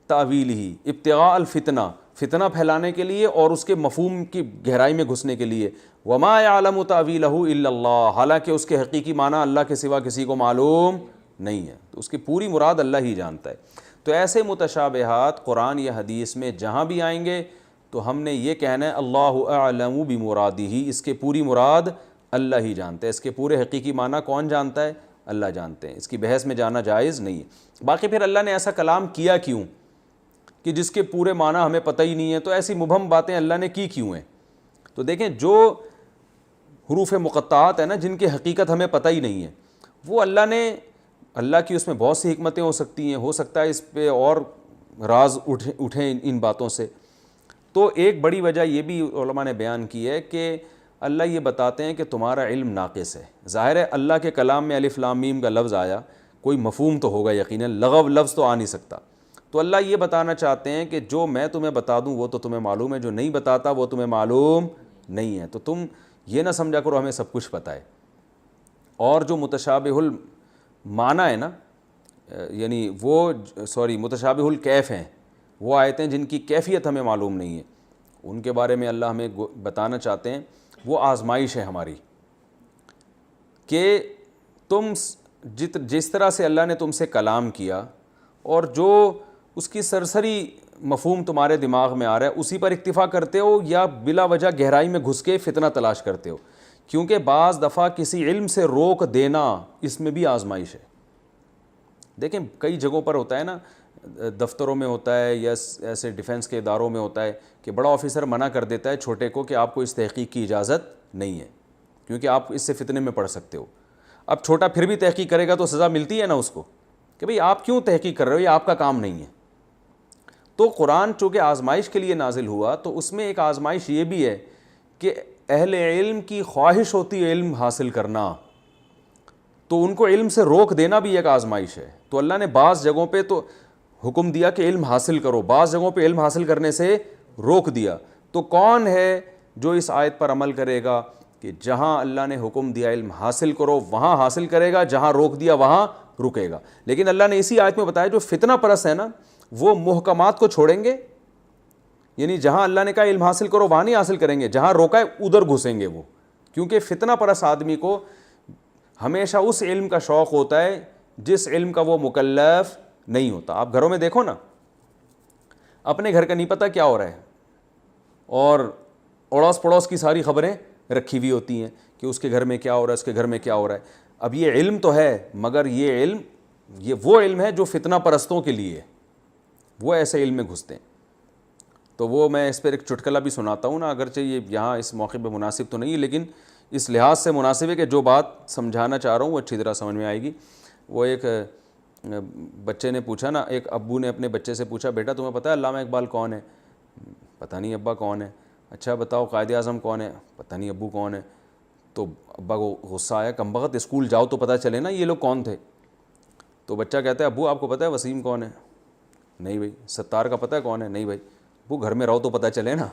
S1: تاویلہ، ابتغاء الفتنہ، فتنہ پھیلانے کے لیے اور اس کے مفہوم کی گہرائی میں گھسنے کے لیے، وَمَا يَعْلَمُ تَأْوِيلَهُ إِلَّا اللَّهُ، حالانکہ اس کے حقیقی معنی اللہ کے سوا کسی کو معلوم نہیں ہے، تو اس کی پوری مراد اللہ ہی جانتا ہے۔ تو ایسے متشابہات قرآن یا حدیث میں جہاں بھی آئیں گے تو ہم نے یہ کہنا ہے اللہ اعلم بمرادہ، اس کے پوری مراد اللہ ہی جانتا ہے، اس کے پورے حقیقی معنی کون جانتا ہے؟ اللہ جانتے ہیں، اس کی بحث میں جانا جائز نہیں ہے۔ باقی پھر اللہ نے ایسا کلام کیا کیوں کہ جس کے پورے معنی ہمیں پتہ ہی نہیں ہے، تو ایسی مبہم باتیں اللہ نے کی کیوں ہیں؟ تو دیکھیں جو حروف مقطعات ہیں نا جن کی حقیقت ہمیں پتہ ہی نہیں ہے، وہ اللہ کی اس میں بہت سی حکمتیں ہو سکتی ہیں، ہو سکتا ہے اس پہ اور راز اٹھیں ان باتوں سے۔ تو ایک بڑی وجہ یہ بھی علماء نے بیان کی ہے کہ اللہ یہ بتاتے ہیں کہ تمہارا علم ناقص ہے۔ ظاہر ہے اللہ کے کلام میں الف لام میم کا لفظ آیا، کوئی مفہوم تو ہوگا یقیناً، لغو لفظ تو آ نہیں سکتا، تو اللہ یہ بتانا چاہتے ہیں کہ جو میں تمہیں بتا دوں وہ تو تمہیں معلوم ہے، جو نہیں بتاتا وہ تمہیں معلوم نہیں ہے، تو تم یہ نہ سمجھا کرو ہمیں سب کچھ پتہ ہے۔ اور جو متشابہ المعنی ہے نا، یعنی متشابہ الکیف ہیں، وہ آیتیں جن کی کیفیت ہمیں معلوم نہیں ہے، ان کے بارے میں اللہ ہمیں بتانا چاہتے ہیں وہ آزمائش ہے ہماری، کہ تم جس طرح سے اللہ نے تم سے کلام کیا اور جو اس کی سرسری مفہوم تمہارے دماغ میں آ رہا ہے, اسی پر اکتفا کرتے ہو یا بلا وجہ گہرائی میں گھس کے فتنہ تلاش کرتے ہو؟ کیونکہ بعض دفعہ کسی علم سے روک دینا اس میں بھی آزمائش ہے. دیکھیں کئی جگہوں پر ہوتا ہے نا, دفتروں میں ہوتا ہے یا ایسے ڈیفنس کے اداروں میں ہوتا ہے کہ بڑا آفیسر منع کر دیتا ہے چھوٹے کو کہ آپ کو اس تحقیق کی اجازت نہیں ہے کیونکہ آپ اس سے فتنے میں پڑ سکتے ہو. اب چھوٹا پھر بھی تحقیق کرے گا تو سزا ملتی ہے نا اس کو کہ بھئی آپ کیوں تحقیق کر رہے ہو, یہ آپ کا کام نہیں ہے. تو قرآن چونکہ آزمائش کے لیے نازل ہوا تو اس میں ایک آزمائش یہ بھی ہے کہ اہل علم کی خواہش ہوتی ہے علم حاصل کرنا, تو ان کو علم سے روک دینا بھی ایک آزمائش ہے. تو اللہ نے بعض جگہوں پہ تو حکم دیا کہ علم حاصل کرو, بعض جگہوں پہ علم حاصل کرنے سے روک دیا. تو کون ہے جو اس آیت پر عمل کرے گا کہ جہاں اللہ نے حکم دیا علم حاصل کرو وہاں حاصل کرے گا, جہاں روک دیا وہاں رکے گا. لیکن اللہ نے اسی آیت میں بتایا جو فتنہ پرست ہے نا وہ محکمات کو چھوڑیں گے, یعنی جہاں اللہ نے کہا علم حاصل کرو وہاں نہیں حاصل کریں گے, جہاں روکا ہے ادھر گھسیں گے وہ. کیونکہ فتنہ پرست آدمی کو ہمیشہ اس علم کا شوق ہوتا ہے جس علم کا وہ مکلف نہیں ہوتا. آپ گھروں میں دیکھو نا, اپنے گھر کا نہیں پتہ کیا ہو رہا ہے اور اڑوس پڑوس کی ساری خبریں رکھی ہوئی ہوتی ہیں کہ اس کے گھر میں کیا ہو رہا ہے, اس کے گھر میں کیا ہو رہا ہے. اب یہ علم تو ہے مگر یہ وہ علم ہے جو فتنہ پرستوں کے لیے, وہ ایسے علم میں گھستے ہیں. تو وہ میں اس پر ایک چٹکلا بھی سناتا ہوں نا, اگرچہ یہ یہاں اس موقع پہ مناسب تو نہیں ہے لیکن اس لحاظ سے مناسب ہے کہ جو بات سمجھانا چاہ رہا ہوں وہ اچھی طرح سمجھ میں آئے گی. وہ ایک بچے نے پوچھا نا, ایک ابو نے اپنے بچے سے پوچھا بیٹا تمہیں پتہ ہے علامہ اقبال کون ہے؟ پتہ نہیں ابا کون ہے. اچھا بتاؤ قائد اعظم کون ہے؟ پتہ نہیں ابو کون ہے. تو ابا کو غصہ آیا, کمبخت اسکول جاؤ تو پتہ چلے نا یہ لوگ کون تھے. تو بچہ کہتا ہے ابو آپ کو پتہ ہے وسیم کون ہے؟ نہیں بھائی. ستار کا پتہ ہے کون ہے؟ نہیں بھائی. وہ گھر میں رہو تو پتہ چلے نا.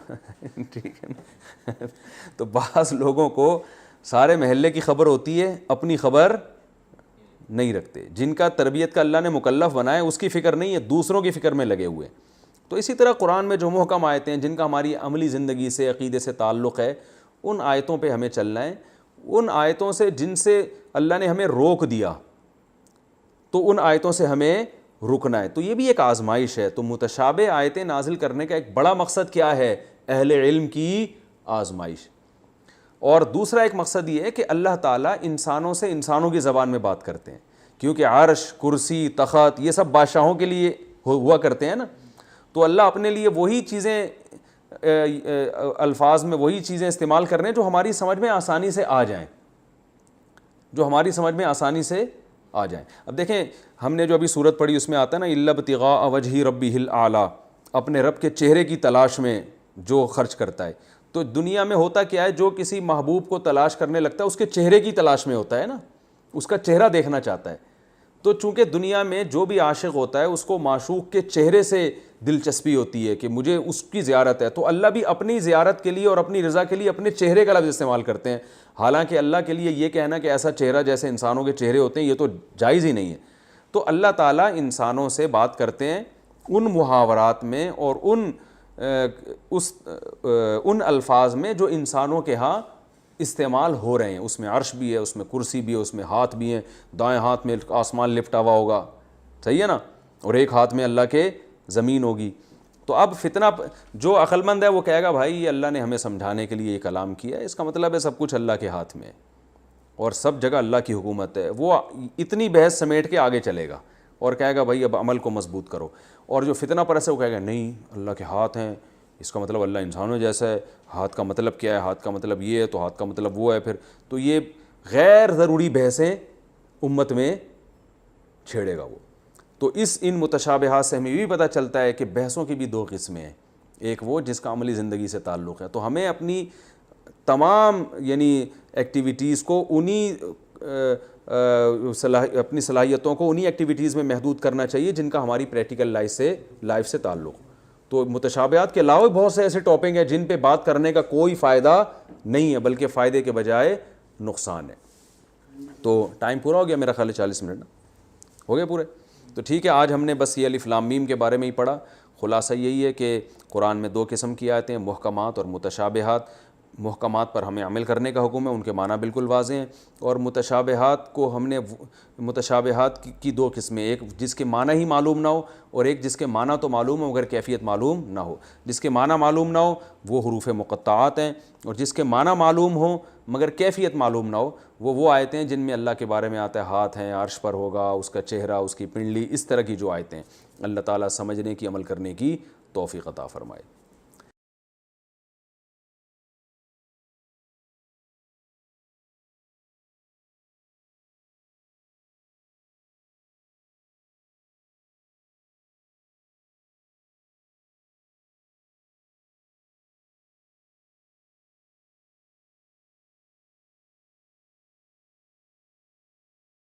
S1: ٹھیک ہے نا. تو بعض لوگوں کو سارے محلے کی خبر ہوتی ہے, اپنی خبر نہیں رکھتے. جن کا تربیت کا اللہ نے مکلف بنایا اس کی فکر نہیں ہے, دوسروں کی فکر میں لگے ہوئے. تو اسی طرح قرآن میں جو محکم آیتیں ہیں جن کا ہماری عملی زندگی سے عقیدے سے تعلق ہے ان آیتوں پہ ہمیں چلنا ہے. ان آیتوں سے جن سے اللہ نے ہمیں روک دیا تو ان آیتوں سے ہمیں رکنا ہے. تو یہ بھی ایک آزمائش ہے. تو متشابہ آیتیں نازل کرنے کا ایک بڑا مقصد کیا ہے؟ اہل علم کی آزمائش. اور دوسرا ایک مقصد یہ ہے کہ اللہ تعالیٰ انسانوں سے انسانوں کی زبان میں بات کرتے ہیں, کیونکہ عرش, کرسی, تخت یہ سب بادشاہوں کے لیے ہوا کرتے ہیں نا. تو اللہ اپنے لیے وہی چیزیں الفاظ میں وہی چیزیں استعمال کر رہے ہیں جو ہماری سمجھ میں آسانی سے آ جائیں, جو ہماری سمجھ میں آسانی سے آ جائیں. اب دیکھیں ہم نے جو ابھی سورت پڑھی اس میں آتا ہے نا الا ابتغاء وجہ ربہ الاعلیٰ, اپنے رب کے چہرے کی تلاش میں جو خرچ کرتا ہے. تو دنیا میں ہوتا کیا ہے, جو کسی محبوب کو تلاش کرنے لگتا ہے اس کے چہرے کی تلاش میں ہوتا ہے نا, اس کا چہرہ دیکھنا چاہتا ہے. تو چونکہ دنیا میں جو بھی عاشق ہوتا ہے اس کو معشوق کے چہرے سے دلچسپی ہوتی ہے کہ مجھے اس کی زیارت ہے. تو اللہ بھی اپنی زیارت کے لیے اور اپنی رضا کے لیے اپنے چہرے کا لفظ استعمال کرتے ہیں. حالانکہ اللہ کے لیے یہ کہنا کہ ایسا چہرہ جیسے انسانوں کے چہرے ہوتے ہیں یہ تو جائز ہی نہیں ہے. تو اللہ تعالیٰ انسانوں سے بات کرتے ہیں ان محاورات میں اور ان الفاظ میں جو انسانوں کے ہاں استعمال ہو رہے ہیں. اس میں عرش بھی ہے, اس میں کرسی بھی ہے, اس میں ہاتھ بھی ہیں, دائیں ہاتھ میں آسمان لپٹا ہوا ہوگا, صحیح ہے نا, اور ایک ہاتھ میں اللہ کے زمین ہوگی. تو اب فتنہ جو عقل مند ہے وہ کہے گا بھائی یہ اللہ نے ہمیں سمجھانے کے لیے یہ کلام کیا ہے, اس کا مطلب ہے سب کچھ اللہ کے ہاتھ میں ہے اور سب جگہ اللہ کی حکومت ہے. وہ اتنی بحث سمیٹ کے آگے چلے گا اور کہے گا بھائی اب عمل کو مضبوط کرو. اور جو فتنہ پرست ہے وہ کہے گا نہیں اللہ کے ہاتھ ہیں, اس کا مطلب اللہ انسانوں جیسا ہے, ہاتھ کا مطلب کیا ہے, ہاتھ کا مطلب یہ ہے تو ہاتھ کا مطلب وہ ہے. پھر تو یہ غیر ضروری بحثیں امت میں چھیڑے گا وہ. تو ان متشابہات سے ہمیں یہ بھی پتہ چلتا ہے کہ بحثوں کی بھی دو قسمیں ہیں, ایک وہ جس کا عملی زندگی سے تعلق ہے. تو ہمیں اپنی تمام یعنی ایکٹیویٹیز کو اپنی صلاحیتوں کو انہی ایکٹیویٹیز میں محدود کرنا چاہیے جن کا ہماری پریکٹیکل لائف سے تعلق. تو متشابہات کے علاوہ بہت سے ایسے ٹاپک ہیں جن پہ بات کرنے کا کوئی فائدہ نہیں ہے بلکہ فائدے کے بجائے نقصان ہے. تو ٹائم پورا ہو گیا میرا خیال ہے, 40 منٹ ہو گئے پورے. تو ٹھیک ہے, آج ہم نے بس یہ الف لام میم کے بارے میں ہی پڑھا. خلاصہ یہی ہے کہ قرآن میں 2 قسم کی آیتیں ہیں, محکمات اور متشابہات. محکمات پر ہمیں عمل کرنے کا حکم ہے، ان کے معنی بالکل واضح ہیں، اور متشابہات کو ہم نے متشابہات کی دو قسمیں، ایک جس کے معنی ہی معلوم نہ ہو اور ایک جس کے معنی تو معلوم ہو مگر کیفیت معلوم نہ ہو۔ جس کے معنی معلوم نہ ہو وہ حروف مقطعات ہیں، اور جس کے معنی معلوم ہو مگر کیفیت معلوم نہ ہو وہ آیتیں ہیں جن میں اللہ کے بارے میں آتا ہے ہاتھ ہیں، عرش پر ہوگا، اس کا چہرہ، اس کی پنڈلی، اس طرح کی جو آیتیں۔ اللہ تعالیٰ سمجھنے کی، عمل کرنے کی توفیق عطا فرمائے۔